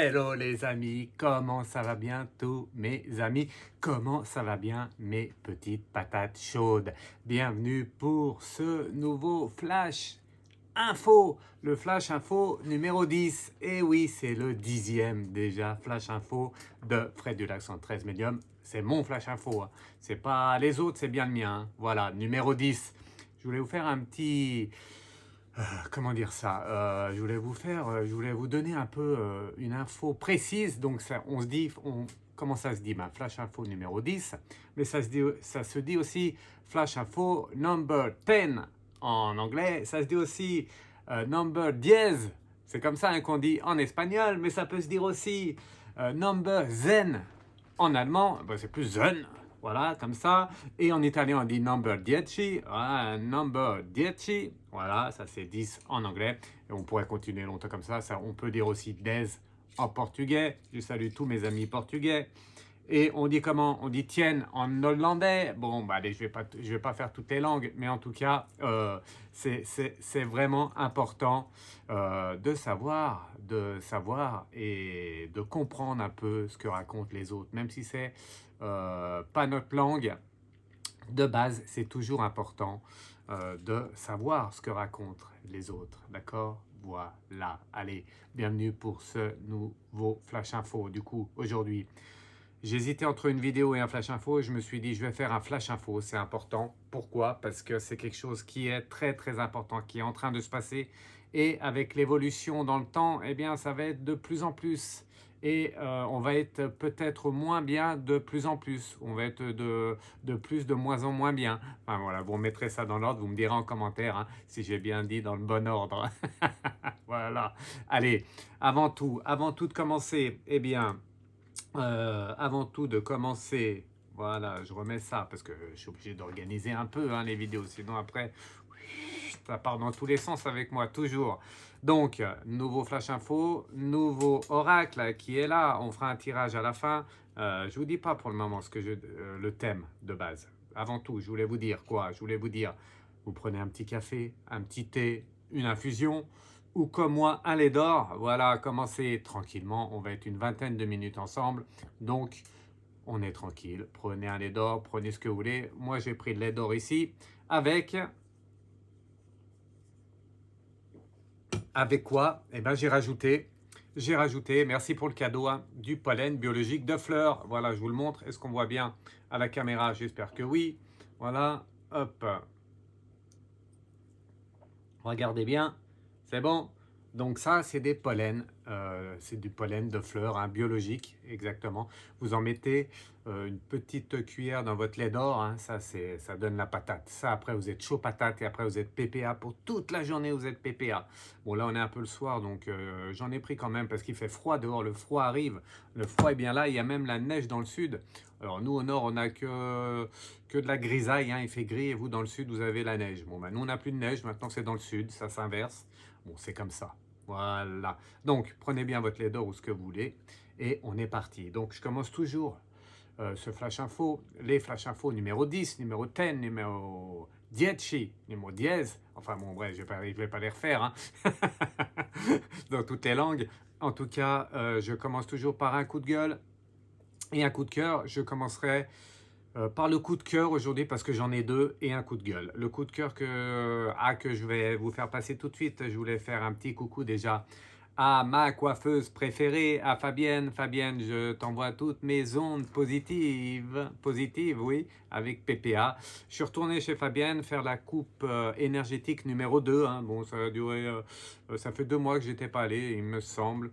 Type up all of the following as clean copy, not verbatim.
Hello les amis, comment ça va bien tous mes amis? Comment ça va bien mes petites patates chaudes? Bienvenue pour ce nouveau Flash Info, le Flash Info numéro 10. Et oui, c'est le 10e déjà Flash Info de Fred du Lac 113 Medium. C'est mon Flash Info, hein. C'est pas les autres, c'est bien le mien, hein. Voilà, numéro 10. Je voulais vous faire un petit... comment dire ça, je voulais vous donner un peu une info précise. Donc ça, on se dit, comment ça se dit? Flash Info numéro 10, mais ça se dit aussi Flash Info number 10 en anglais. Ça se dit aussi number 10, c'est comme ça, hein, qu'on dit en espagnol, mais ça peut se dire aussi number zen en allemand, c'est plus zen. Voilà, comme ça. Et en italien, on dit number 10. Voilà, number 10. Voilà, ça c'est 10 en anglais. Et on pourrait continuer longtemps comme ça. On peut dire aussi des en portugais. Je salue tous mes amis portugais. Et on dit comment? On dit tienne en hollandais. Bon, allez, je vais pas faire toutes les langues, mais en tout cas, c'est vraiment important de savoir et de comprendre un peu ce que racontent les autres, même si c'est pas notre langue. De base, c'est toujours important de savoir ce que racontent les autres, d'accord? Voilà, allez, bienvenue pour ce nouveau Flash Info. Du coup, aujourd'hui, j'hésitais entre une vidéo et un Flash Info et je me suis dit, je vais faire un Flash Info, c'est important. Pourquoi? Parce que c'est quelque chose qui est très très important, qui est en train de se passer. Et avec l'évolution dans le temps, eh bien, ça va être de plus en plus. Et on va être peut-être moins bien de plus en plus. On va être de plus de moins en moins bien. Enfin voilà, vous mettrez ça dans l'ordre, vous me direz en commentaire, hein, si j'ai bien dit dans le bon ordre. Voilà. Allez, avant tout de commencer, eh bien... avant tout de commencer, voilà, je remets ça parce que je suis obligé d'organiser un peu, hein, les vidéos, sinon après, ça part dans tous les sens avec moi, toujours. Donc, nouveau Flash Info, nouveau Oracle qui est là, on fera un tirage à la fin. Je vous dis pas pour le moment le thème de base. Avant tout, je voulais vous dire quoi? Je voulais vous dire, vous prenez un petit café, un petit thé, une infusion, ou comme moi, un lait d'or. Voilà, commencez tranquillement. On va être une vingtaine de minutes ensemble. Donc, on est tranquille. Prenez un lait d'or, prenez ce que vous voulez. Moi, j'ai pris le lait d'or ici. Avec quoi? Eh bien, j'ai rajouté, merci pour le cadeau, hein, du pollen biologique de fleurs. Voilà, je vous le montre. Est-ce qu'on voit bien à la caméra? J'espère que oui. Voilà, hop. Regardez bien, c'est bon. Donc ça, c'est des pollens, c'est du pollen de fleurs, hein, biologique, exactement. Vous en mettez une petite cuillère dans votre lait d'or, hein, ça donne la patate. Ça, après, vous êtes chaud patate et après, vous êtes PPA. Pour toute la journée, vous êtes PPA. Bon, là, on est un peu le soir, donc j'en ai pris quand même parce qu'il fait froid dehors, le froid arrive. Le froid est bien là, il y a même la neige dans le sud. Alors nous, au nord, on n'a que de la grisaille, hein, il fait gris, et vous, dans le sud, vous avez la neige. Bon, nous, on n'a plus de neige, maintenant c'est dans le sud, ça s'inverse. Bon, c'est comme ça. Voilà. Donc, prenez bien votre lait d'or ou ce que vous voulez, et on est parti. Donc, je commence toujours ce Flash Info, les Flash Info numéro 10, numéro 10, numéro 10, numéro 10. Enfin, bon, bref, je vais pas les refaire, hein. Dans toutes les langues. En tout cas, je commence toujours par un coup de gueule et un coup de cœur. Je commencerai par le coup de cœur aujourd'hui parce que j'en ai deux et un coup de gueule. Le coup de cœur que je vais vous faire passer tout de suite, je voulais faire un petit coucou déjà à ma coiffeuse préférée, à Fabienne. Fabienne, je t'envoie toutes mes ondes positives, oui, avec PPA. Je suis retourné chez Fabienne faire la coupe énergétique numéro 2. Hein. Bon, ça a duré, ça fait 2 mois que j'étais pas allé, il me semble.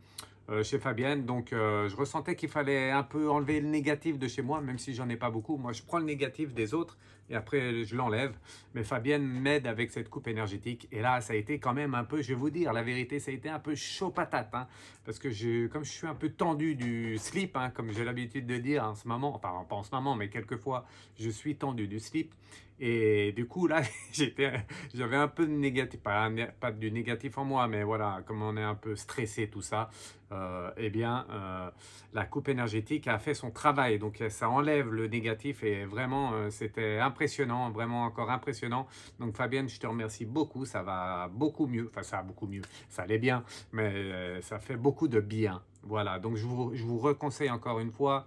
Chez Fabienne, donc je ressentais qu'il fallait un peu enlever le négatif de chez moi, même si j'en ai pas beaucoup. Moi, je prends le négatif des autres et après je l'enlève. Mais Fabienne m'aide avec cette coupe énergétique. Et là, ça a été quand même un peu, je vais vous dire, la vérité, ça a été un peu chaud patate, hein, parce que comme je suis un peu tendu du slip, hein, comme j'ai l'habitude de dire en ce moment, enfin pas en ce moment, mais quelquefois, je suis tendu du slip. Et du coup, là, j'avais un peu de négatif, pas du négatif en moi, mais voilà, comme on est un peu stressé, tout ça, la coupe énergétique a fait son travail. Donc, ça enlève le négatif et vraiment, c'était impressionnant, vraiment encore impressionnant. Donc Fabienne, je te remercie beaucoup, ça va beaucoup mieux, enfin ça va beaucoup mieux, ça allait bien, mais ça fait beaucoup de bien. Voilà, donc je vous reconseille encore une fois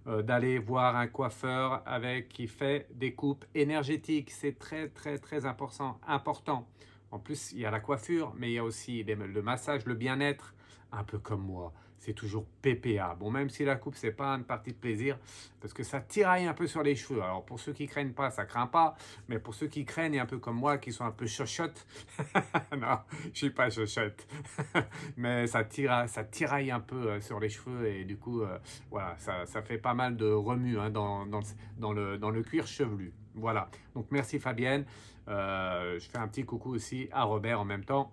d'aller voir un coiffeur qui fait des coupes énergétiques. C'est très très très important. En plus, il y a la coiffure, mais il y a aussi le massage, le bien-être, un peu comme moi. C'est toujours PPA. Bon, même si la coupe, c'est pas une partie de plaisir, parce que ça tiraille un peu sur les cheveux. Alors, pour ceux qui craignent pas, ça craint pas. Mais pour ceux qui craignent, un peu comme moi, qui sont un peu chochottes, non, je suis pas chochotte. Mais ça tiraille un peu sur les cheveux et du coup, voilà, ça fait pas mal de remue hein, dans le cuir chevelu. Voilà. Donc, merci Fabienne. Je fais un petit coucou aussi à Robert en même temps.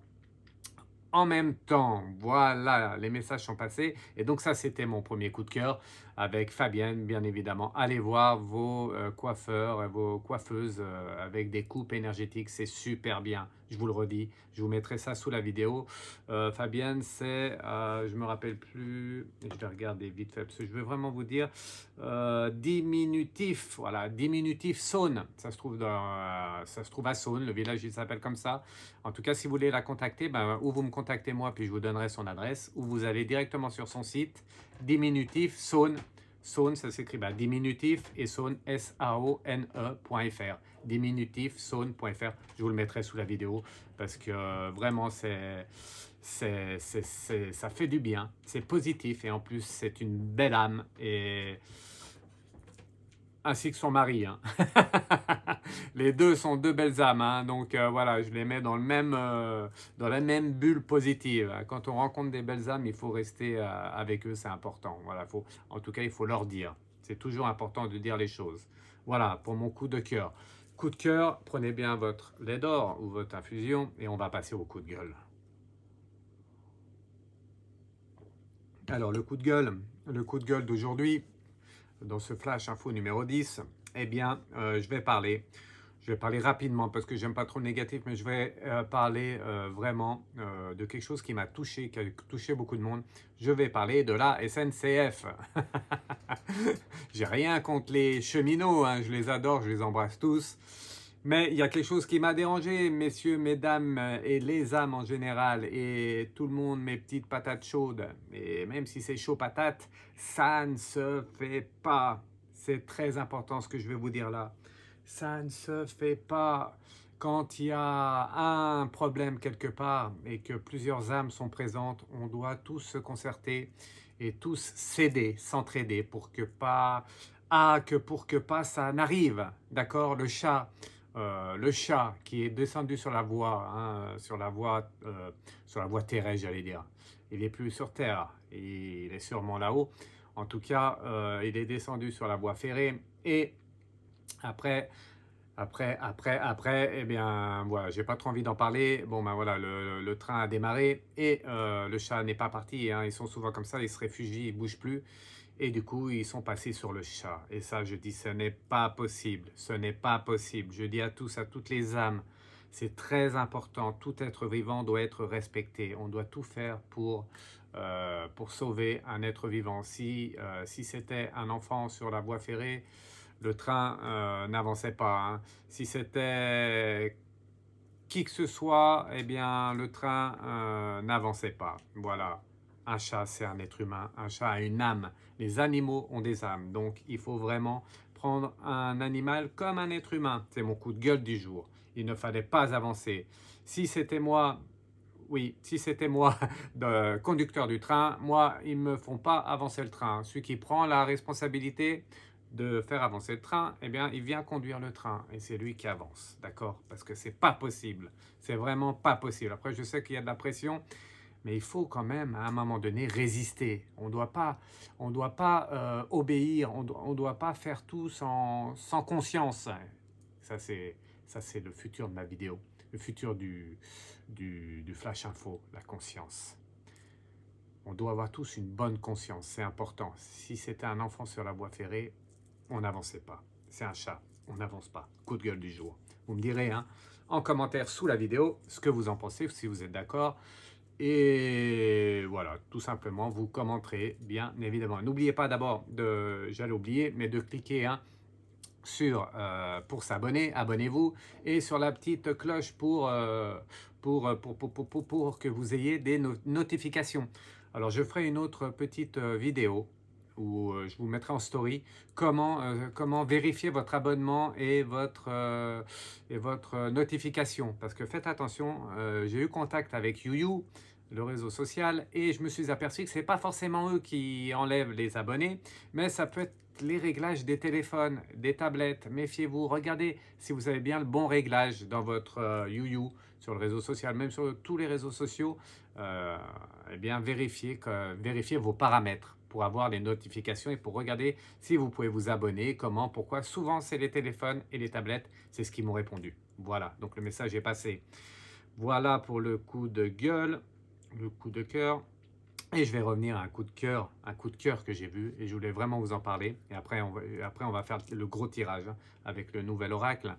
Voilà, les messages sont passés. Et donc ça, c'était mon premier coup de cœur avec Fabienne, bien évidemment. Allez voir vos coiffeurs, vos coiffeuses avec des coupes énergétiques, c'est super bien. Je vous le redis, je vous mettrai ça sous la vidéo. Fabienne, c'est, je me rappelle plus, je vais regarder vite fait, parce que je veux vraiment vous dire, diminutif, voilà, diminutif Saône. Ça se trouve à Saône, le village il s'appelle comme ça. En tout cas, si vous voulez la contacter, ou vous me contactez moi, puis je vous donnerai son adresse, ou vous allez directement sur son site, diminutif Saône. Saône, ça s'écrit diminutif et Saône, SAONE.fr. Diminutif Saône.fr. Je vous le mettrai sous la vidéo parce que vraiment, ça fait du bien. C'est positif et en plus, c'est une belle âme. Et ainsi que son mari. Hein. Les deux sont deux belles âmes, hein. Donc voilà, je les mets dans la même bulle positive. Quand on rencontre des belles âmes, il faut rester avec eux, c'est important. Voilà, en tout cas, il faut leur dire. C'est toujours important de dire les choses. Voilà, pour mon coup de cœur. Coup de cœur, prenez bien votre lait d'or ou votre infusion et on va passer au coup de gueule. Alors, le coup de gueule d'aujourd'hui, dans ce flash info numéro 10, eh bien, je vais parler rapidement parce que j'aime pas trop le négatif, mais je vais parler vraiment de quelque chose qui m'a touché, qui a touché beaucoup de monde. Je vais parler de la SNCF. J'ai rien contre les cheminots, hein, je les adore, je les embrasse tous. Mais il y a quelque chose qui m'a dérangé, messieurs, mesdames et les âmes en général et tout le monde, mes petites patates chaudes. Et même si c'est chaud patate, ça ne se fait pas. C'est très important ce que je vais vous dire là. Ça ne se fait pas. Quand il y a un problème quelque part et que plusieurs âmes sont présentes, on doit tous se concerter et tous s'aider, s'entraider pour que pas ça n'arrive. D'accord? Le chat qui est descendu sur la voie, hein, sur la voie terrestre, j'allais dire. Il n'est plus sur terre, il est sûrement là-haut. En tout cas, il est descendu sur la voie ferrée et après, eh bien, voilà, j'ai pas trop envie d'en parler. Bon, ben voilà, le train a démarré et le chat n'est pas parti. Hein, ils sont souvent comme ça, ils se réfugient, ils bougent plus. Et du coup, ils sont passés sur le chat. Et ça, je dis, ce n'est pas possible. Ce n'est pas possible. Je dis à tous, à toutes les âmes, c'est très important. Tout être vivant doit être respecté. On doit tout faire pour sauver un être vivant. Si c'était un enfant sur la voie ferrée, le train n'avançait pas. Hein. Si c'était qui que ce soit, eh bien, le train n'avançait pas. Voilà. Un chat, c'est un être humain. Un chat a une âme. Les animaux ont des âmes. Donc, il faut vraiment prendre un animal comme un être humain. C'est mon coup de gueule du jour. Il ne fallait pas avancer. Si c'était moi, le conducteur du train, moi, ils ne me font pas avancer le train. Celui qui prend la responsabilité de faire avancer le train, eh bien, il vient conduire le train et c'est lui qui avance, d'accord? Parce que c'est pas possible, c'est vraiment pas possible. Après, je sais qu'il y a de la pression, mais il faut quand même, à un moment donné, résister. On doit pas obéir, on doit pas faire tout sans conscience. Ça, c'est le futur de ma vidéo, le futur du Flash Info, la conscience. On doit avoir tous une bonne conscience, c'est important. Si c'était un enfant sur la voie ferrée, on n'avançait pas. C'est un chat, on n'avance pas. Coup de gueule du jour. Vous me direz hein, en commentaire sous la vidéo ce que vous en pensez, si vous êtes d'accord. Et voilà, tout simplement, vous commenterez bien évidemment. N'oubliez pas d'abord j'allais oublier, mais de cliquer hein, pour s'abonner, abonnez-vous, et sur la petite cloche pour que vous ayez des notifications. Alors je ferai une autre petite vidéo où je vous mettrai en story comment vérifier votre abonnement et votre notification. Parce que faites attention, j'ai eu contact avec YouYou, le réseau social, et je me suis aperçu que ce n'est pas forcément eux qui enlèvent les abonnés, mais ça peut être les réglages des téléphones, des tablettes. Méfiez-vous, regardez si vous avez bien le bon réglage dans votre YouYou, sur le réseau social, même sur tous les réseaux sociaux. Eh bien, vérifiez vos paramètres pour avoir les notifications et pour regarder si vous pouvez vous abonner, comment, pourquoi. Souvent, c'est les téléphones et les tablettes, c'est ce qu'ils m'ont répondu. Voilà, donc le message est passé. Voilà pour le coup de gueule, le coup de cœur. Et je vais revenir à un coup de cœur que j'ai vu et je voulais vraiment vous en parler. Et après, on va faire le gros tirage avec le nouvel oracle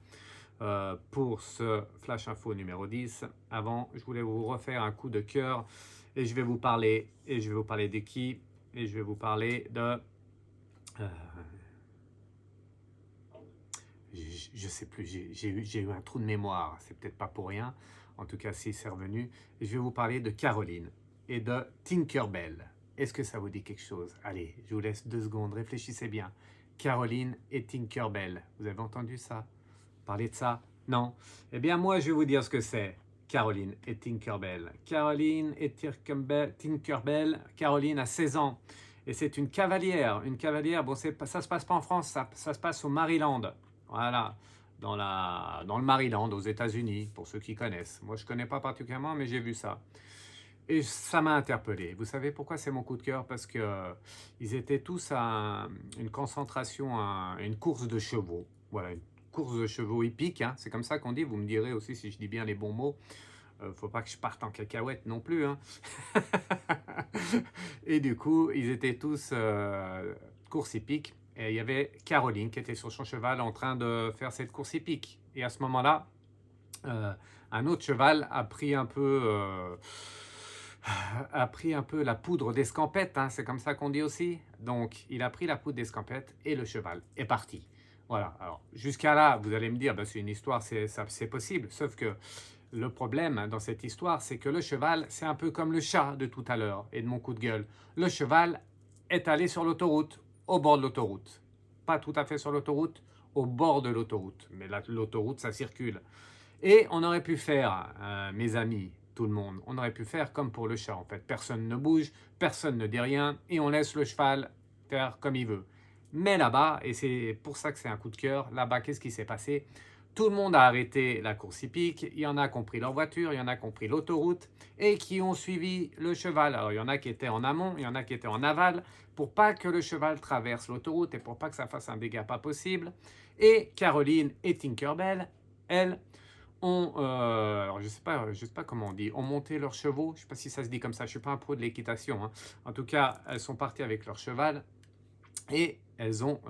pour ce Flash Info numéro 10. Avant, je voulais vous refaire un coup de cœur et je vais vous parler de qui? Et je vais vous parler de... je sais plus, j'ai eu un trou de mémoire, c'est peut-être pas pour rien. En tout cas, si c'est revenu. Et je vais vous parler de Caroline et de Tinkerbell. Est-ce que ça vous dit quelque chose? Allez, je vous laisse 2 secondes, réfléchissez bien. Caroline et Tinkerbell, vous avez entendu ça? Parler de ça? Non? Eh bien, moi, je vais vous dire ce que c'est. Caroline et Tinkerbell. Caroline et Tinkerbell. Caroline a 16 ans. Et c'est une cavalière. Une cavalière, bon, ça ne se passe pas en France, ça se passe au Maryland. Voilà. Dans le Maryland, aux États-Unis, pour ceux qui connaissent. Moi, je ne connais pas particulièrement, mais j'ai vu ça. Et ça m'a interpellé. Vous savez pourquoi c'est mon coup de cœur? Parce que ils étaient tous à une concentration, à une course de chevaux. Voilà, une course de chevaux hippique, hein. C'est comme ça qu'on dit. Vous me direz aussi si je dis bien les bons mots. Faut pas que je parte en cacahuète non plus, hein. Et du coup, ils étaient tous course hippique. Et il y avait Caroline qui était sur son cheval en train de faire cette course hippique. Et à ce moment-là, un autre cheval a pris un peu la poudre d'escampette, hein, c'est comme ça qu'on dit aussi. Donc, il a pris la poudre d'escampette et le cheval est parti. Voilà, alors jusqu'à là, vous allez me dire, ben, c'est une histoire, c'est possible. Sauf que le problème dans cette histoire, c'est que le cheval, c'est un peu comme le chat de tout à l'heure et de mon coup de gueule. Le cheval est allé sur l'autoroute, au bord de l'autoroute. Pas tout à fait sur l'autoroute, au bord de l'autoroute. Mais l'autoroute, ça circule. Et on aurait pu faire, mes amis, tout le monde, on aurait pu faire comme pour le chat en fait. Personne ne bouge, personne ne dit rien et on laisse le cheval faire comme il veut. Mais là-bas, et c'est pour ça que c'est un coup de cœur, là-bas, qu'est-ce qui s'est passé? Tout le monde a arrêté la course hippique, il y en a qui ont pris leur voiture, il y en a qui ont pris l'autoroute et qui ont suivi le cheval. Alors il y en a qui étaient en amont, il y en a qui étaient en aval, pour pas que le cheval traverse l'autoroute et pour pas que ça fasse un dégât pas possible. Et Caroline et Tinkerbell, elles, alors je sais pas comment on dit, ont monté leurs chevaux, je ne sais pas si ça se dit comme ça, je ne suis pas un pro de l'équitation, hein. En tout cas, elles sont parties avec leur cheval et elles ont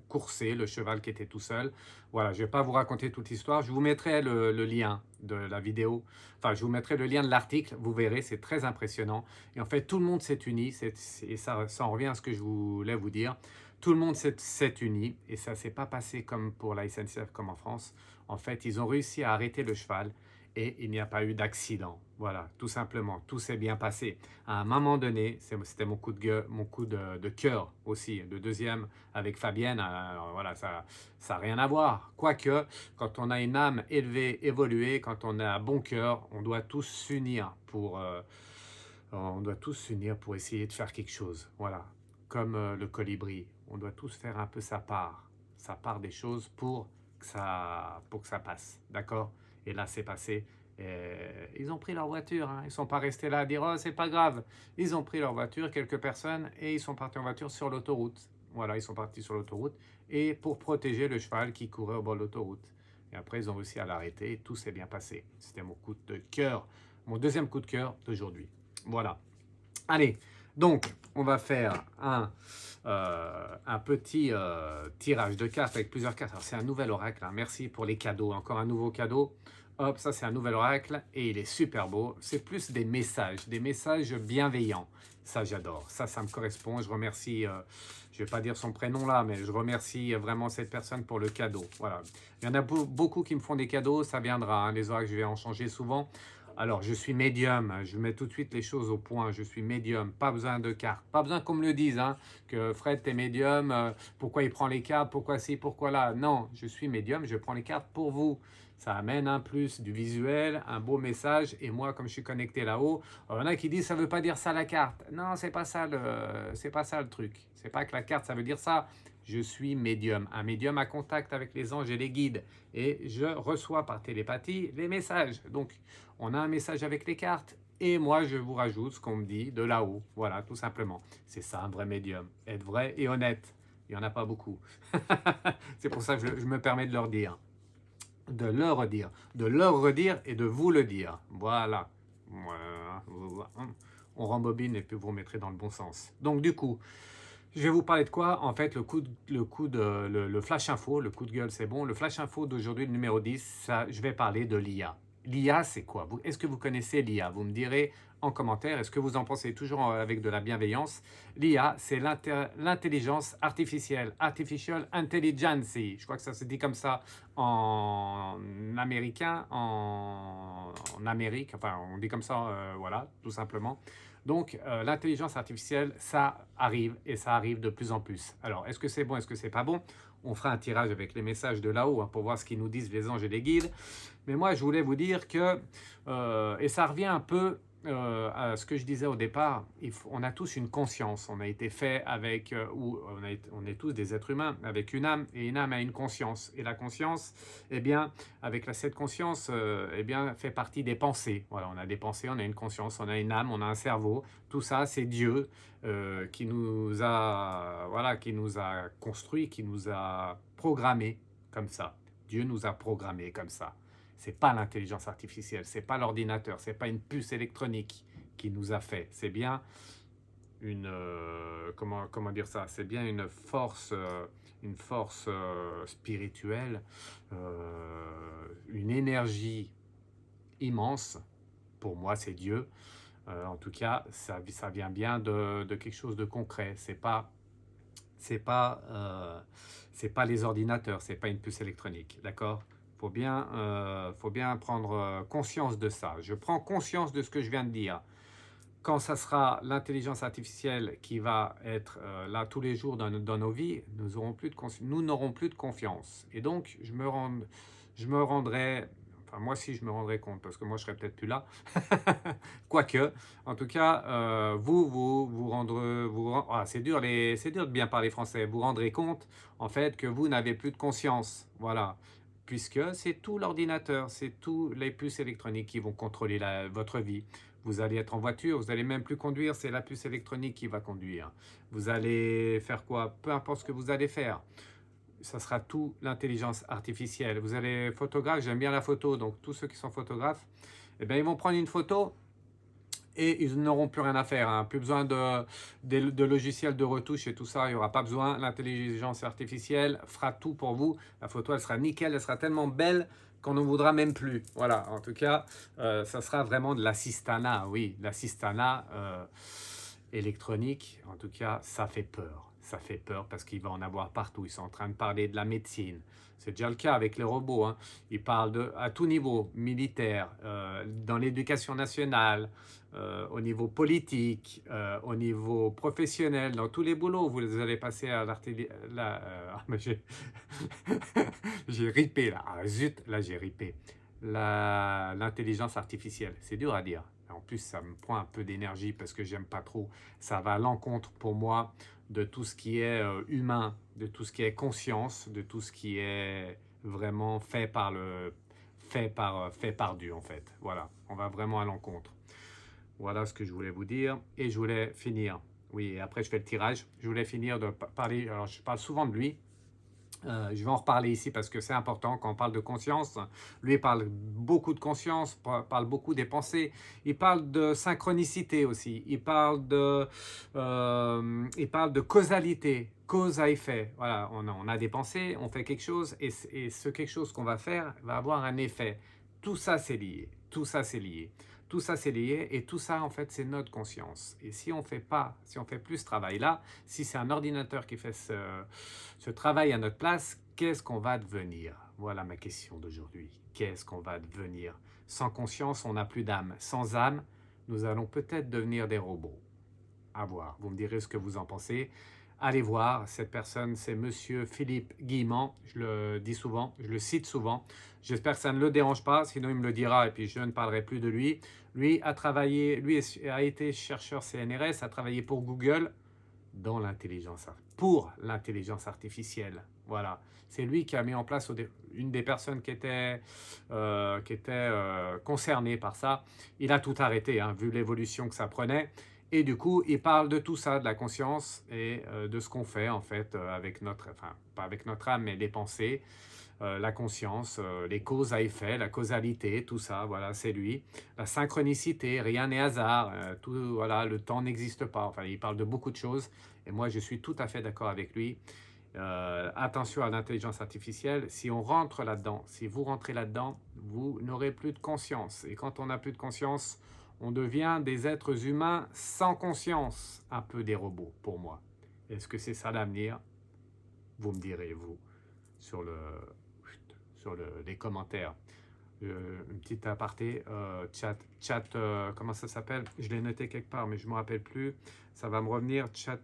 coursé le cheval qui était tout seul. Voilà, je ne vais pas vous raconter toute l'histoire, je vous mettrai le lien de la vidéo, enfin je vous mettrai le lien de l'article, vous verrez, c'est très impressionnant. Et en fait, tout le monde s'est uni, et ça en revient à ce que je voulais vous dire. Tout le monde s'est uni et ça ne s'est pas passé comme pour la SNCF comme en France. En fait, ils ont réussi à arrêter le cheval et il n'y a pas eu d'accident. Voilà, tout simplement, tout s'est bien passé. À un moment donné, c'était mon coup de cœur aussi, le deuxième avec Fabienne. Alors voilà, ça n'a rien à voir. Quoique, quand on a une âme élevée, évoluée, quand on a un bon cœur, on doit tous s'unir pour essayer de faire quelque chose. Voilà, comme le colibri, on doit tous faire un peu sa part des choses pour que ça passe, d'accord? Et là, c'est passé. Ils ont pris leur voiture, hein. Ils ne sont pas restés là à dire « Oh, c'est pas grave ». Ils ont pris leur voiture, quelques personnes, et ils sont partis en voiture sur l'autoroute. Voilà, ils sont partis sur l'autoroute, et pour protéger le cheval qui courait au bord de l'autoroute. Et après, ils ont réussi à l'arrêter, et tout s'est bien passé. C'était mon coup de cœur, mon deuxième coup de cœur d'aujourd'hui. Voilà. Allez, Donc, on va faire un petit tirage de cartes avec plusieurs cartes. Alors, c'est un nouvel oracle, hein. Merci pour les cadeaux. Encore un nouveau cadeau. Hop, ça c'est un nouvel oracle et il est super beau. C'est plus des messages bienveillants. Ça, j'adore. Ça me correspond. Je remercie, je ne vais pas dire son prénom là, mais je remercie vraiment cette personne pour le cadeau. Voilà. Il y en a beaucoup qui me font des cadeaux. Ça viendra, hein. Les oracles, je vais en changer souvent. Alors, je suis médium, je mets tout de suite les choses au point, je suis médium, pas besoin de cartes, pas besoin qu'on me le dise, hein, que Fred, t'es médium, pourquoi il prend les cartes, pourquoi ci, pourquoi là. Non, je suis médium, je prends les cartes pour vous. Ça amène un plus, du visuel, un beau message, et moi, comme je suis connecté là-haut, il y en a qui disent, ça ne veut pas dire ça la carte. Non, c'est pas ça le truc. C'est pas que la carte, ça veut dire ça. Je suis médium, un médium à contact avec les anges et les guides, et je reçois par télépathie les messages. Donc, on a un message avec les cartes et moi je vous rajoute ce qu'on me dit de là-haut. Voilà, tout simplement. C'est ça un vrai médium. Être vrai et honnête. Il n'y en a pas beaucoup. C'est pour ça que je me permets de leur dire. De leur redire. De leur redire et de vous le dire. Voilà. Voilà. On rembobine et puis vous remettrez dans le bon sens. Donc du coup, je vais vous parler de quoi? En fait, le flash info, le coup de gueule, c'est bon. Le flash info d'aujourd'hui, le numéro 10, ça, je vais parler de l'IA. L'IA, c'est quoi? Est-ce que vous connaissez l'IA? Vous me direz en commentaire, est-ce que vous en pensez toujours avec de la bienveillance? L'IA, c'est l'intelligence artificielle, Artificial Intelligence. Je crois que ça se dit comme ça en américain, en Amérique, enfin on dit comme ça, voilà, tout simplement. Donc, l'intelligence artificielle, ça arrive et ça arrive de plus en plus. Alors, est-ce que c'est bon, est-ce que c'est pas bon? On fera un tirage avec les messages de là-haut, hein, pour voir ce qu'ils nous disent les anges et les guides. Mais moi, je voulais vous dire que, et ça revient un peu à ce que je disais au départ, on a tous une conscience, on a été fait avec, ou on est tous des êtres humains avec une âme, et une âme a une conscience. Et la conscience, eh bien, avec cette conscience, eh bien, fait partie des pensées. Voilà, on a des pensées, on a une conscience, on a une âme, on a un cerveau. Tout ça, c'est Dieu qui nous a, voilà, qui nous a construit, qui nous a programmés comme ça. Dieu nous a programmés comme ça. C'est pas l'intelligence artificielle, c'est pas l'ordinateur, c'est pas une puce électronique qui nous a fait. C'est bien une comment dire ça? C'est bien une force spirituelle, une énergie immense. Pour moi, c'est Dieu. En tout cas, ça vient bien de quelque chose de concret. C'est pas les ordinateurs, c'est pas une puce électronique, d'accord? Faut bien prendre conscience de ça. Je prends conscience de ce que je viens de dire. Quand ça sera l'intelligence artificielle qui va être là tous les jours dans nos vies, nous n'aurons plus de confiance. Et donc, je me rendrai, enfin moi si je me rendrai compte, parce que moi je serai peut-être plus là, quoique, en tout cas, c'est dur, c'est dur de bien parler français, vous rendrez compte en fait que vous n'avez plus de conscience, voilà, puisque c'est tout l'ordinateur, c'est tous les puces électroniques qui vont contrôler votre vie. Vous allez être en voiture, vous n'allez même plus conduire, c'est la puce électronique qui va conduire. Vous allez faire quoi? Peu importe ce que vous allez faire, ça sera tout l'intelligence artificielle. Vous allez photographe, j'aime bien la photo, donc tous ceux qui sont photographes, eh bien, ils vont prendre une photo et ils n'auront plus rien à faire, hein. Plus besoin de logiciels de retouche et tout ça, il n'y aura pas besoin. L'intelligence artificielle fera tout pour vous. La photo, elle sera nickel, elle sera tellement belle qu'on ne voudra même plus. Voilà, en tout cas, ça sera vraiment de l'assistanat, oui, l'assistanat électronique. En tout cas, ça fait peur. Ça fait peur parce qu'il va en avoir partout. Ils sont en train de parler de la médecine. C'est déjà le cas avec les robots, hein. Ils parlent à tout niveau, militaire, dans l'éducation nationale, au niveau politique, au niveau professionnel, dans tous les boulots. Vous allez passer à j'ai ripé là. Ah, zut, là j'ai ripé. L'intelligence artificielle, c'est dur à dire. En plus, ça me prend un peu d'énergie parce que j'aime pas trop. Ça va à l'encontre pour moi de tout ce qui est humain, de tout ce qui est conscience, de tout ce qui est vraiment fait par Dieu en fait. Voilà, on va vraiment à l'encontre. Voilà ce que je voulais vous dire. Et je voulais finir, oui, et après je fais le tirage. Je voulais finir de parler, alors je parle souvent de lui, Je vais en reparler ici parce que c'est important quand on parle de conscience. Lui, il parle beaucoup de conscience, parle beaucoup des pensées. Il parle de synchronicité aussi. Il parle de causalité, cause à effet. Voilà, on a des pensées, on fait quelque chose et ce quelque chose qu'on va faire va avoir un effet. Tout ça, c'est lié. Tout ça, c'est lié. Tout ça, c'est lié et tout ça, en fait, c'est notre conscience. Et si on fait pas, si on fait plus ce travail-là, si c'est un ordinateur qui fait ce travail à notre place, qu'est-ce qu'on va devenir? Voilà ma question d'aujourd'hui. Qu'est-ce qu'on va devenir? Sans conscience, on n'a plus d'âme. Sans âme, nous allons peut-être devenir des robots. À voir. Vous me direz ce que vous en pensez. Allez voir, cette personne, c'est Monsieur Philippe Guillemant. Je le dis souvent, je le cite souvent. J'espère que ça ne le dérange pas, sinon il me le dira et puis je ne parlerai plus de lui. Lui a travaillé, lui a été chercheur CNRS, a travaillé pour Google, dans pour l'intelligence artificielle. Voilà. C'est lui qui a mis en place une des personnes qui était concernée par ça. Il a tout arrêté, hein, vu l'évolution que ça prenait. Et du coup, il parle de tout ça, de la conscience et de ce qu'on fait en fait avec notre, enfin pas avec notre âme, mais les pensées, la conscience, les causes à effet, la causalité, tout ça, voilà, c'est lui. La synchronicité, rien n'est hasard, tout, voilà, le temps n'existe pas. Enfin, il parle de beaucoup de choses et moi, je suis tout à fait d'accord avec lui. Attention à l'intelligence artificielle, si on rentre là-dedans, si vous rentrez là-dedans, vous n'aurez plus de conscience. Et quand on n'a plus de conscience, on devient des êtres humains sans conscience, un peu des robots pour moi. Est-ce que c'est ça l'avenir? Vous me direz, vous, sur les commentaires. Une petite aparté, comment ça s'appelle? Je l'ai noté quelque part, mais je ne me rappelle plus. Ça va me revenir, chat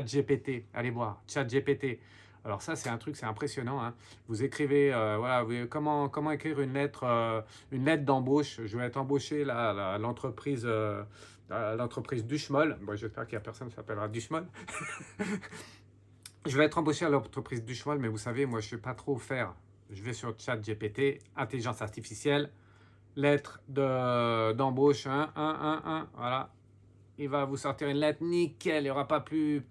GPT. Allez voir, chat GPT. Alors ça, c'est un truc, c'est impressionnant, hein. Vous écrivez, voilà, comment écrire une lettre d'embauche. Je vais être embauché là, à l'entreprise Duchemol. Bon, j'espère qu'il n'y a personne qui s'appellera Duchemol. Je vais être embauché à l'entreprise Duchemol, mais vous savez, moi, je ne sais pas trop faire. Je vais sur chat GPT, intelligence artificielle, lettre d'embauche, 1, voilà. Il va vous sortir une lettre nickel, il n'y aura pas plus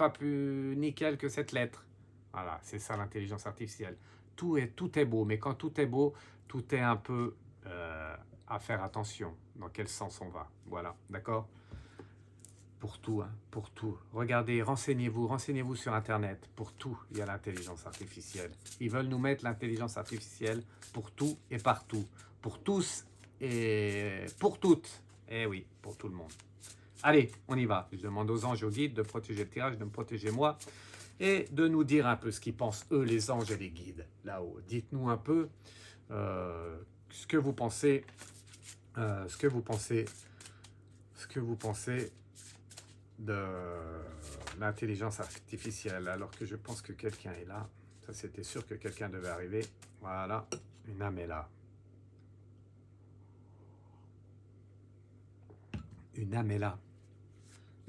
nickel que cette lettre. Voilà, c'est ça l'intelligence artificielle. Tout est beau, mais quand tout est beau, tout est un peu à faire attention. Dans quel sens on va? Voilà, d'accord? Pour tout, hein, pour tout. Regardez, renseignez-vous sur Internet. Pour tout, il y a l'intelligence artificielle. Ils veulent nous mettre l'intelligence artificielle pour tout et partout. Pour tous et pour toutes. Eh oui, pour tout le monde. Allez, on y va. Je demande aux anges et aux guides de protéger le tirage, de me protéger moi et de nous dire un peu ce qu'ils pensent, eux, les anges et les guides, là-haut. Dites-nous un peu ce que vous pensez, ce que vous pensez de l'intelligence artificielle, alors que je pense que quelqu'un est là. Ça, c'était sûr que quelqu'un devait arriver. Voilà, une âme est là. Une âme est là.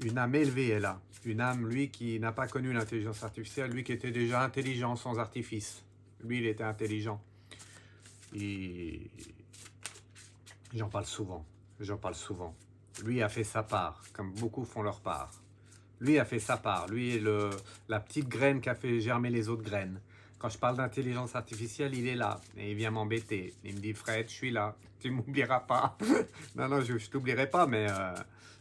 Une âme élevée est là. Une âme, lui, qui n'a pas connu l'intelligence artificielle, lui qui était déjà intelligent sans artifice. Lui, il était intelligent. Et j'en parle souvent. J'en parle souvent. Lui a fait sa part, comme beaucoup font leur part. Lui a fait sa part. Lui est la petite graine qui a fait germer les autres graines. Quand je parle d'intelligence artificielle, il est là. Et il vient m'embêter. Il me dit, Fred, je suis là. Tu ne m'oublieras pas. Non, je ne t'oublierai pas, mais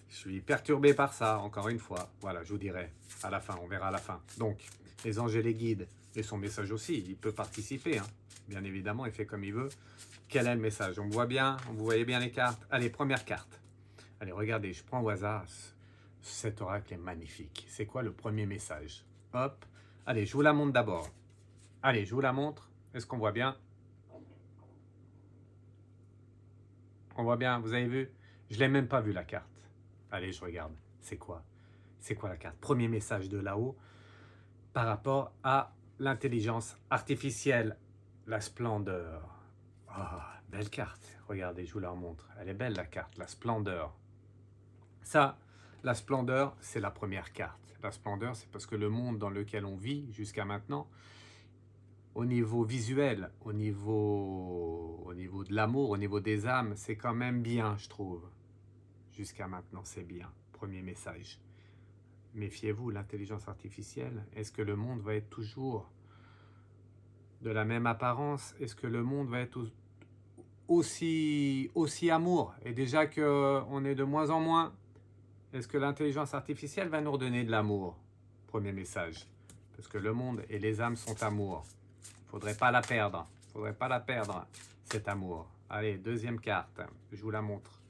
je suis perturbé par ça, encore une fois. Voilà, je vous dirai à la fin. On verra à la fin. Donc, les anges et les guides. Et son message aussi, il peut participer. Hein. Bien évidemment, il fait comme il veut. Quel est le message? On me voit bien? Vous voyez bien les cartes? Allez, première carte. Allez, regardez, je prends au hasard. Cet oracle est magnifique. C'est quoi le premier message? Hop. Allez, je vous la montre d'abord. Allez, je vous la montre. Est-ce qu'on voit bien? On voit bien, vous avez vu? Je ne l'ai même pas vu la carte. Allez, je regarde. C'est quoi? C'est quoi la carte? Premier message de là-haut par rapport à l'intelligence artificielle. La splendeur. Ah, belle carte. Regardez, je vous la remontre. Elle est belle la carte, la splendeur. Ça, la splendeur, c'est la première carte. La splendeur, c'est parce que le monde dans lequel on vit jusqu'à maintenant, au niveau visuel, au niveau de l'amour, au niveau des âmes, c'est quand même bien, je trouve. Jusqu'à maintenant, c'est bien. Premier message. Méfiez-vous, l'intelligence artificielle, est-ce que le monde va être toujours de la même apparence? Est-ce que le monde va être aussi amour? Et déjà qu'on est de moins en moins, est-ce que l'intelligence artificielle va nous redonner de l'amour? Premier message. Parce que le monde et les âmes sont amour. Faudrait pas la perdre. Faudrait pas la perdre, cet amour. Allez, deuxième carte. Je vous la montre.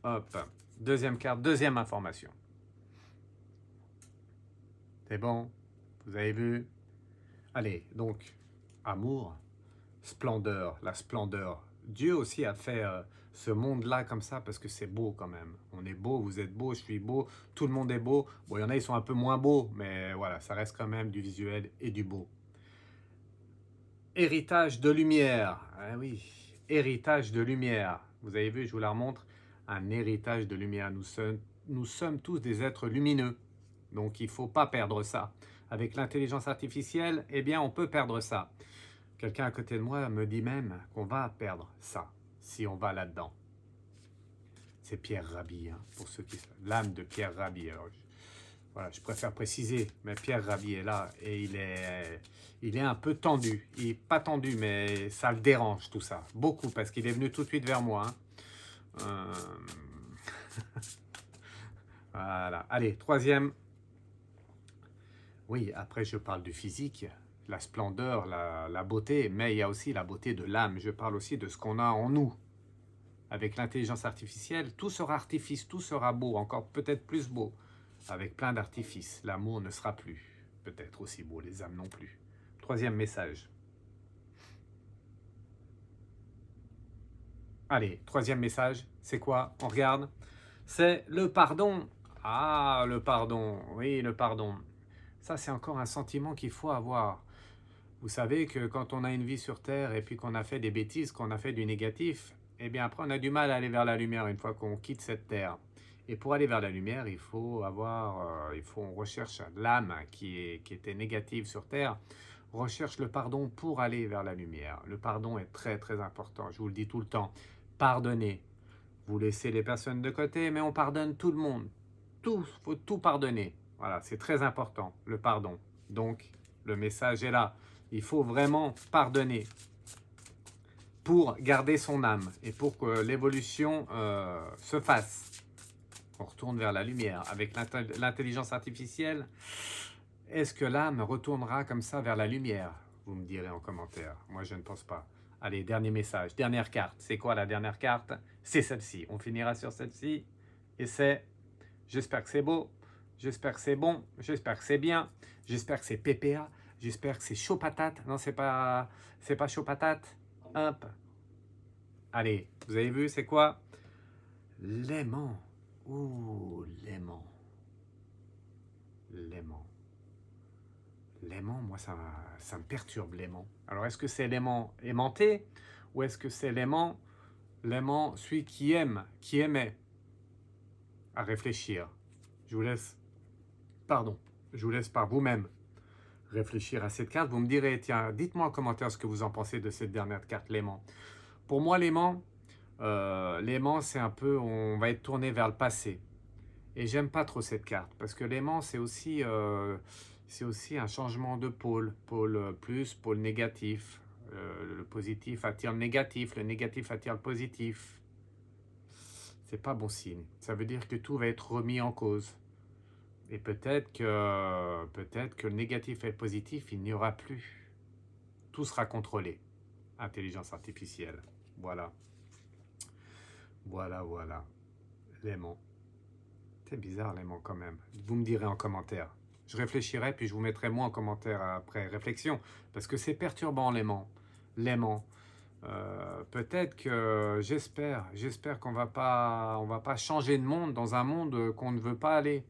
Hop. Deuxième carte, deuxième information. C'est bon? Vous avez vu? Allez, donc, amour, splendeur, la splendeur. Dieu aussi a fait ce monde-là comme ça parce que c'est beau quand même. On est beau, vous êtes beau, je suis beau, tout le monde est beau. Bon, il y en a, ils sont un peu moins beaux, mais voilà, ça reste quand même du visuel et du beau. Héritage de lumière. Ah oui, héritage de lumière. Vous avez vu, je vous la remontre. Un héritage de lumière. Nous sommes tous des êtres lumineux. Donc, il ne faut pas perdre ça. Avec l'intelligence artificielle, eh bien, on peut perdre ça. Quelqu'un à côté de moi me dit même qu'on va perdre ça, si on va là-dedans. C'est Pierre Rabhi, hein, pour ceux qui savent. L'âme de Pierre Rabhi. Alors, voilà, je préfère préciser, mais Pierre Rabhi est là et il est un peu tendu. Il n'est pas tendu, mais ça le dérange tout ça. Beaucoup, parce qu'il est venu tout de suite vers moi. Hein. Voilà. Allez, troisième. Oui, après je parle du physique, la splendeur, la beauté, mais il y a aussi la beauté de l'âme. Je parle aussi de ce qu'on a en nous. Avec l'intelligence artificielle, tout sera artifice, tout sera beau, encore peut-être plus beau. Avec plein d'artifices, l'amour ne sera plus peut-être aussi beau, les âmes non plus. Troisième message. Allez, troisième message, c'est quoi? On regarde. C'est le pardon. Ah, le pardon. Oui, le pardon. Ça, c'est encore un sentiment qu'il faut avoir. Vous savez que quand on a une vie sur Terre et puis qu'on a fait des bêtises, qu'on a fait du négatif, eh bien après on a du mal à aller vers la lumière une fois qu'on quitte cette Terre. Et pour aller vers la lumière, on recherche l'âme qui était négative sur Terre, recherche le pardon pour aller vers la lumière. Le pardon est très très important, je vous le dis tout le temps. Pardonnez. Vous laissez les personnes de côté, mais on pardonne tout le monde. Tout, faut tout pardonner. Voilà, c'est très important, le pardon. Donc, le message est là. Il faut vraiment pardonner pour garder son âme et pour que l'évolution se fasse. On retourne vers la lumière. Avec l'intelligence artificielle, est-ce que l'âme retournera comme ça vers la lumière? Vous me direz en commentaire. Moi, je ne pense pas. Allez, dernier message, dernière carte. C'est quoi la dernière carte? C'est celle-ci. On finira sur celle-ci. Et c'est, j'espère que c'est beau, j'espère que c'est bon, j'espère que c'est bien, j'espère que c'est PPA, j'espère que c'est chaud patate. Non, c'est pas chaud patate. Hop. Allez, vous avez vu, c'est quoi? L'aimant. Ouh, l'aimant. L'aimant. L'aimant, moi, ça me perturbe, l'aimant. Alors, est-ce que c'est l'aimant aimanté ou est-ce que c'est l'aimant, celui qui aime, qui aimait? À réfléchir. Je vous laisse par vous-même réfléchir à cette carte. Vous me direz, tiens, dites-moi en commentaire ce que vous en pensez de cette dernière carte, l'aimant. Pour moi, l'aimant, c'est un peu, on va être tourné vers le passé. Et j'aime pas trop cette carte, parce que l'aimant, c'est aussi un changement de pôle. Pôle plus, pôle négatif. Le positif attire le négatif attire le positif. C'est pas bon signe. Ça veut dire que tout va être remis en cause. Et peut-être que le négatif et le positif, il n'y aura plus. Tout sera contrôlé. Intelligence artificielle. Voilà. Voilà. L'aimant. C'est bizarre l'aimant quand même. Vous me direz en commentaire. Je réfléchirai puis je vous mettrai moi en commentaire après réflexion. Parce que c'est perturbant l'aimant. L'aimant. Peut-être que j'espère qu'on va pas changer de monde dans un monde qu'on ne veut pas aller,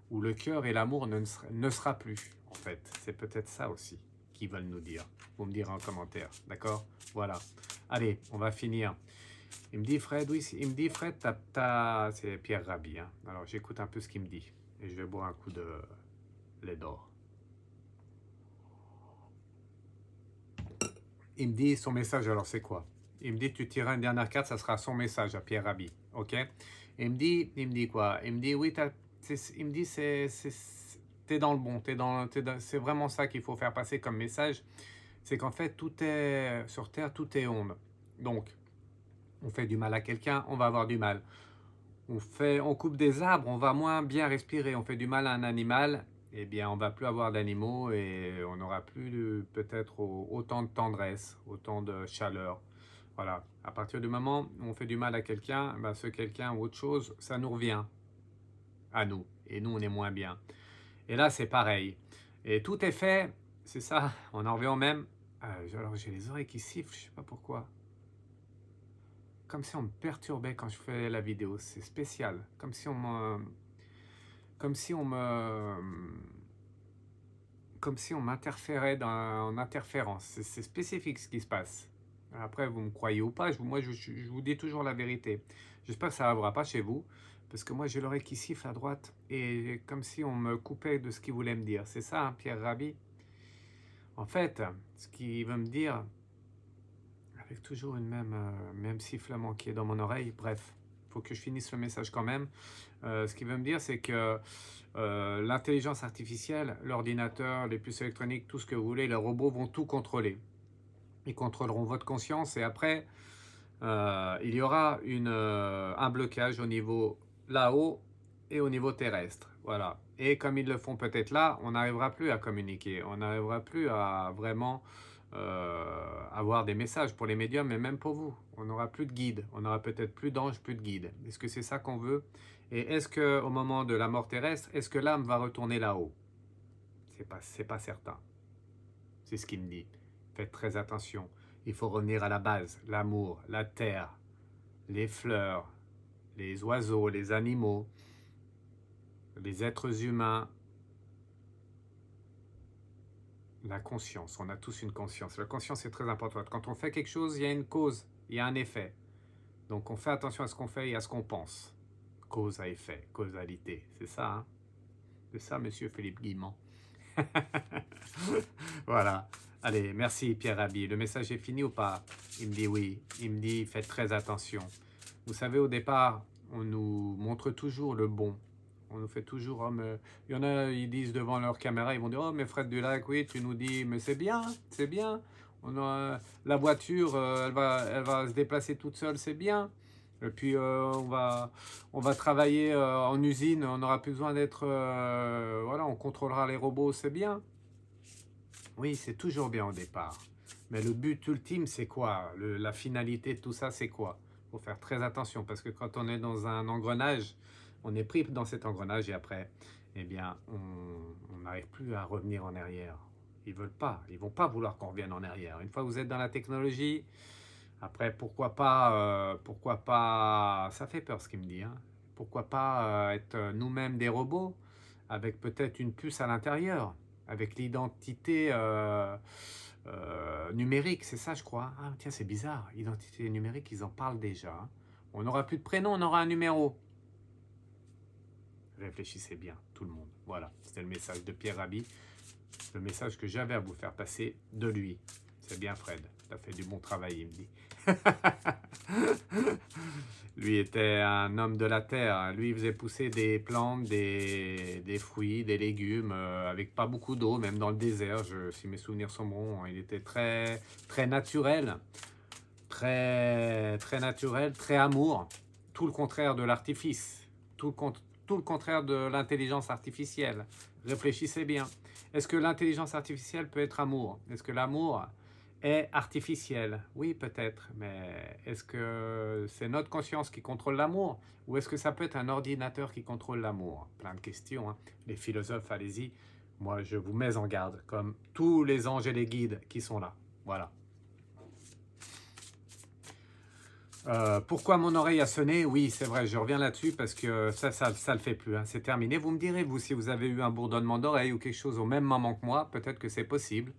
où le cœur et l'amour ne sera plus. En fait, c'est peut-être ça aussi qu'ils veulent nous dire. Vous me direz en commentaire, d'accord? Voilà. Allez, on va finir. Il me dit Fred, c'est Pierre Rabhi. Hein. Alors j'écoute un peu ce qu'il me dit et je vais boire un coup de lait d'or. Il me dit son message, alors c'est quoi? Il me dit tu tireras une dernière carte, ça sera son message à Pierre Rabhi, ok? Il me dit quoi? Il me dit oui, il me dit t'es dans le bon, c'est vraiment ça qu'il faut faire passer comme message. c'est qu'en fait, tout est sur Terre, tout est onde. Donc, on fait du mal à quelqu'un, on va avoir du mal. On coupe des arbres, on va moins bien respirer. On fait du mal à un animal, eh bien, on va plus avoir d'animaux et on n'aura plus peut-être autant de tendresse, autant de chaleur. Voilà. À partir du moment où on fait du mal à quelqu'un, ben, ce quelqu'un ou autre chose, ça nous revient à nous. Et nous, on est moins bien. Et là, c'est pareil. Et tout est fait, c'est ça, on en revient au même. Alors, j'ai les oreilles qui sifflent, je sais pas pourquoi. Comme si on me perturbait quand je fais la vidéo, c'est spécial. Comme si on m'interférait en interférence. C'est spécifique ce qui se passe. Après, vous me croyez ou pas, moi je vous dis toujours la vérité. J'espère que ça n'arrivera pas chez vous, parce que moi j'ai l'oreille qui siffle à droite, et comme si on me coupait de ce qu'il voulait me dire. C'est ça, hein, Pierre Rabhi? En fait, ce qu'il veut me dire, avec toujours une même sifflement qui est dans mon oreille, bref, il faut que je finisse le message quand même. Ce qu'il veut me dire, c'est que l'intelligence artificielle, l'ordinateur, les puces électroniques, tout ce que vous voulez, les robots vont tout contrôler. Ils contrôleront votre conscience et après, il y aura un blocage au niveau là-haut et au niveau terrestre. Voilà. Et comme ils le font peut-être là, on n'arrivera plus à communiquer, on n'arrivera plus à vraiment avoir des messages pour les médiums, mais même pour vous. On n'aura plus de guide, on n'aura peut-être plus d'anges, plus de guides. Est-ce que c'est ça qu'on veut? Et est-ce qu'au moment de la mort terrestre, est-ce que l'âme va retourner là-haut? C'est pas certain. C'est ce qu'il me dit. Faites très attention. Il faut revenir à la base, l'amour, la terre, les fleurs, les oiseaux, les animaux, les êtres humains, la conscience. On a tous une conscience. La conscience est très importante. Quand on fait quelque chose, il y a une cause, il y a un effet. Donc on fait attention à ce qu'on fait et à ce qu'on pense. Cause à effet, causalité. C'est ça, hein? C'est ça, monsieur Philippe Guimont. Voilà. Allez, merci Pierre Rabhi. Le message est fini ou pas? Il me dit oui. Il me dit faites très attention. Vous savez, au départ, on nous montre toujours le bon. On nous fait toujours, oh, mais... il y en a, ils disent devant leur caméra, ils vont dire, oh mais Fred Dulac, oui, tu nous dis, mais c'est bien, c'est bien. La voiture, elle va se déplacer toute seule, c'est bien. Et puis on va travailler en usine, on n'aura plus besoin d'être, voilà, on contrôlera les robots, c'est bien. Oui, c'est toujours bien au départ. Mais le but ultime, c'est quoi? La finalité de tout ça, c'est quoi? Il faut faire très attention parce que quand on est dans un engrenage, on est pris dans cet engrenage et après, eh bien, on n'arrive plus à revenir en arrière. Ils veulent pas, ils vont pas vouloir qu'on revienne en arrière. Une fois que vous êtes dans la technologie, après, pourquoi pas, ça fait peur ce qu'il me dit, hein. Pourquoi pas être nous-mêmes des robots avec peut-être une puce à l'intérieur, avec l'identité numérique, c'est ça je crois. Ah tiens, c'est bizarre, identité numérique, ils en parlent déjà, hein. On n'aura plus de prénom, on aura un numéro. Réfléchissez bien, tout le monde. Voilà, c'était le message de Pierre Rabhi, le message que j'avais à vous faire passer de lui. C'est bien Fred, tu as fait du bon travail, il me dit. Lui était un homme de la terre. Lui, il faisait pousser des plantes, des fruits, des légumes, avec pas beaucoup d'eau, même dans le désert. Si mes souvenirs sont bons, il était très, très naturel, très naturel, très amour. Tout le contraire de l'artifice, tout le contraire de l'intelligence artificielle. Réfléchissez bien. Est-ce que l'intelligence artificielle peut être amour? Est-ce que l'amour est artificiel? Oui, peut-être, mais est-ce que c'est notre conscience qui contrôle l'amour? Ou est-ce que ça peut être un ordinateur qui contrôle l'amour? Plein de questions, hein. Les philosophes, allez-y. Moi, je vous mets en garde, comme tous les anges et les guides qui sont là. Voilà. Pourquoi mon oreille a sonné? Oui, c'est vrai, je reviens là-dessus parce que ça le fait plus, hein. C'est terminé. Vous me direz, vous, si vous avez eu un bourdonnement d'oreille ou quelque chose au même moment que moi, peut-être que c'est possible.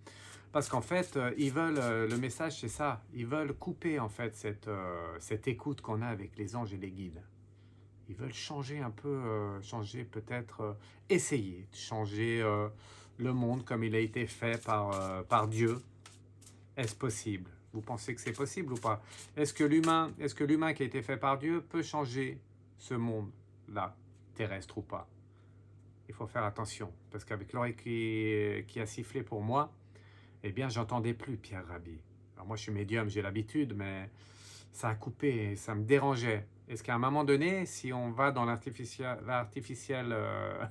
Parce qu'en fait, ils veulent, le message c'est ça, ils veulent couper en fait cette écoute qu'on a avec les anges et les guides. Ils veulent changer un peu, changer peut-être, essayer de changer le monde comme il a été fait par Dieu. Est-ce possible? Vous pensez que c'est possible ou pas? Est-ce que l'humain qui a été fait par Dieu peut changer ce monde-là, terrestre ou pas? Il faut faire attention, parce qu'avec l'oreille qui a sifflé pour moi, eh bien, j'entendais plus Pierre Rabhi. Alors moi, je suis médium, j'ai l'habitude, mais ça a coupé, ça me dérangeait. Est-ce qu'à un moment donné, si on va dans l'artificielle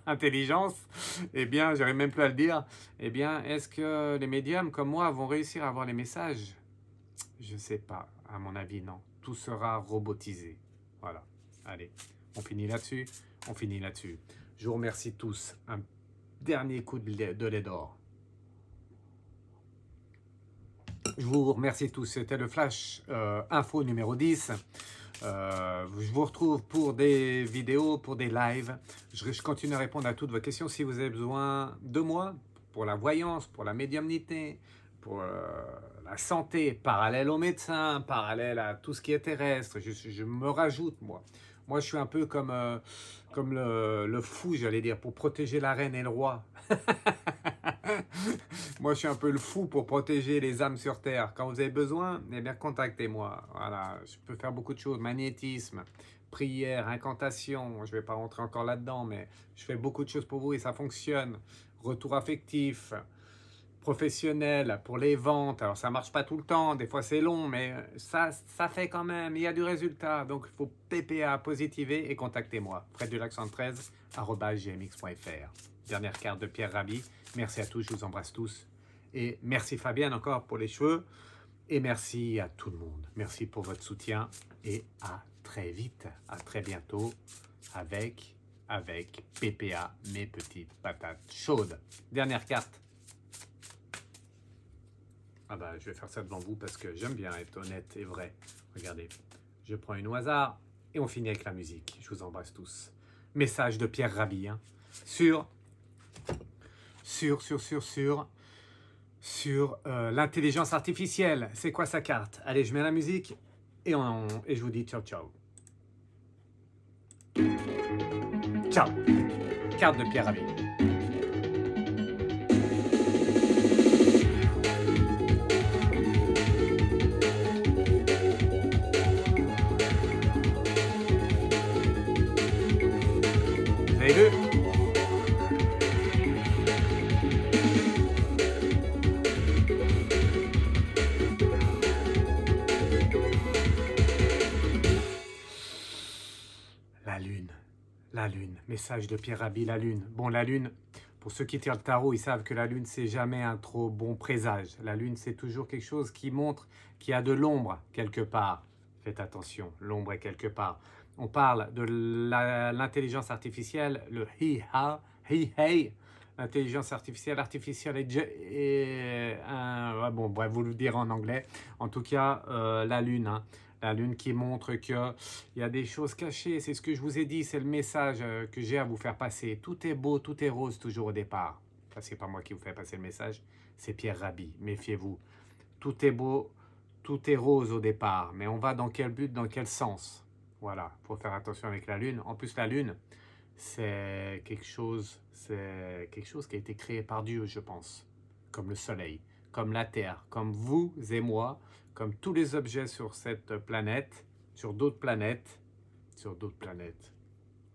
intelligence, eh bien, j'arrive même plus à le dire, eh bien, est-ce que les médiums comme moi vont réussir à avoir les messages? Je ne sais pas, à mon avis, non. Tout sera robotisé. Voilà. Allez, on finit là-dessus. On finit là-dessus. Je vous remercie tous. Un dernier coup de lait d'or. Je vous remercie tous. C'était le Flash Info numéro 10. Je vous retrouve pour des vidéos, pour des lives. Je continue à répondre à toutes vos questions. Si vous avez besoin de moi, pour la voyance, pour la médiumnité, pour la santé, parallèle aux médecins, parallèle à tout ce qui est terrestre, je me rajoute, moi. Moi, je suis un peu comme le fou, j'allais dire, pour protéger la reine et le roi. Moi, je suis un peu le fou pour protéger les âmes sur Terre. Quand vous avez besoin, eh bien, contactez-moi. Voilà, je peux faire beaucoup de choses. Magnétisme, prière, incantation. Je ne vais pas rentrer encore là-dedans, mais je fais beaucoup de choses pour vous et ça fonctionne. Retour affectif, professionnel, pour les ventes. Alors, ça ne marche pas tout le temps. Des fois, c'est long, mais ça fait quand même. Il y a du résultat. Donc, il faut PPA, positiver et contactez-moi. fredulac113@gmx.fr. Dernière carte de Pierre Rabhi. Merci à tous, je vous embrasse tous. Et merci Fabienne encore pour les cheveux. Et merci à tout le monde. Merci pour votre soutien. Et à très vite, à très bientôt avec PPA, mes petites patates chaudes. Dernière carte. Ah bah, je vais faire ça devant vous parce que j'aime bien être honnête et vrai. Regardez, je prends une au hasard et on finit avec la musique. Je vous embrasse tous. Message de Pierre Rabhi sur l'intelligence artificielle. C'est quoi sa carte? Allez, je mets la musique et je vous dis ciao, ciao. Ciao. Carte de Pierre Rabhi. Vous avez vu? La lune, message de Pierre Rabhi, la lune. Bon, la lune, pour ceux qui tirent le tarot, ils savent que la lune, c'est jamais un trop bon présage. La lune, c'est toujours quelque chose qui montre qu'il y a de l'ombre quelque part. Faites attention, l'ombre est quelque part. On parle de l'intelligence artificielle, le he-hey. L'intelligence artificielle, bon, bref, vous le direz en anglais. En tout cas, la lune, la lune qui montre qu'il y a des choses cachées. C'est ce que je vous ai dit, c'est le message que j'ai à vous faire passer. Tout est beau, tout est rose toujours au départ. Ça, c'est pas moi qui vous fais passer le message, c'est Pierre Rabhi. Méfiez-vous. Tout est beau, tout est rose au départ. Mais on va dans quel but, dans quel sens? Voilà, il faut faire attention avec la lune. En plus, la lune, c'est quelque chose qui a été créé par Dieu, je pense. Comme le soleil, comme la terre, comme vous et moi, comme tous les objets sur cette planète, sur d'autres planètes,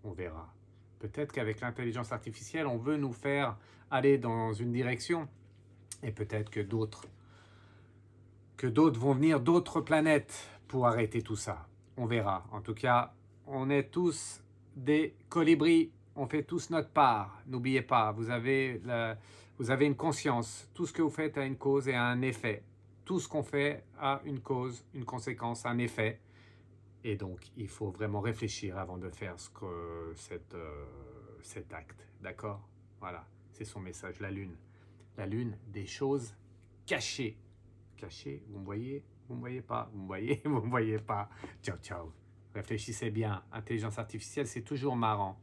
on verra. Peut-être qu'avec l'intelligence artificielle, on veut nous faire aller dans une direction, et peut-être que d'autres vont venir d'autres planètes pour arrêter tout ça. On verra. En tout cas, on est tous des colibris, on fait tous notre part. N'oubliez pas, vous avez une conscience. Tout ce que vous faites a une cause et un effet. Tout ce qu'on fait a une cause, une conséquence, un effet. Et donc, il faut vraiment réfléchir avant de faire cet acte. D'accord? Voilà, c'est son message, la lune. La lune, des choses cachées. Cachées, vous me voyez? Vous me voyez pas? Vous me voyez? Vous me voyez pas? Ciao, ciao. Réfléchissez bien. Intelligence artificielle, c'est toujours marrant.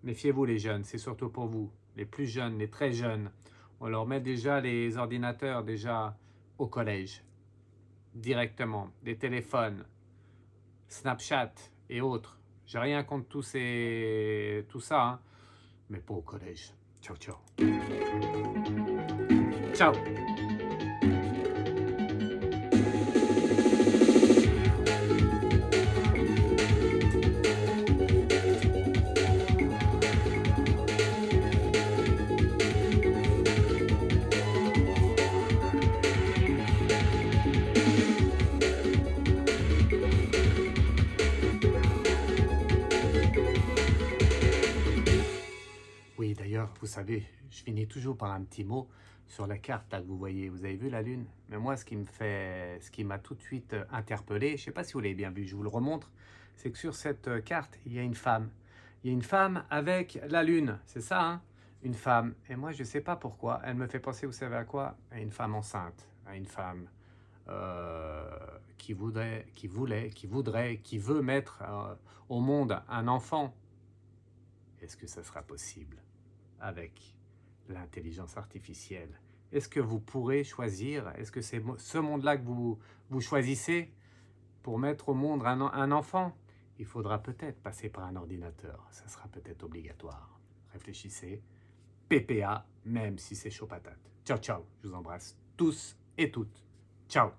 Méfiez-vous les jeunes, c'est surtout pour vous. Les plus jeunes, les très jeunes. On leur met déjà les ordinateurs au collège. Directement. Des téléphones. Snapchat et autres. J'ai rien contre tout ça, mais pas au collège. Ciao, ciao. Ciao. savez, je finis toujours par un petit mot sur la carte là que vous voyez. Vous avez vu la Lune? Mais moi, ce qui m'a tout de suite interpellé, je ne sais pas si vous l'avez bien vu, je vous le remontre, c'est que sur cette carte, il y a une femme. Il y a une femme avec la Lune, c'est ça, hein? Une femme. Et moi, je ne sais pas pourquoi, elle me fait penser, vous savez à quoi? À une femme enceinte, à une femme qui veut mettre au monde un enfant. Est-ce que ça sera possible avec l'intelligence artificielle? Est-ce que vous pourrez choisir? Est-ce que c'est ce monde-là que vous choisissez pour mettre au monde un enfant? Il faudra peut-être passer par un ordinateur. Ça sera peut-être obligatoire. Réfléchissez. PPA, même si c'est chaud patate. Ciao, ciao. Je vous embrasse tous et toutes. Ciao.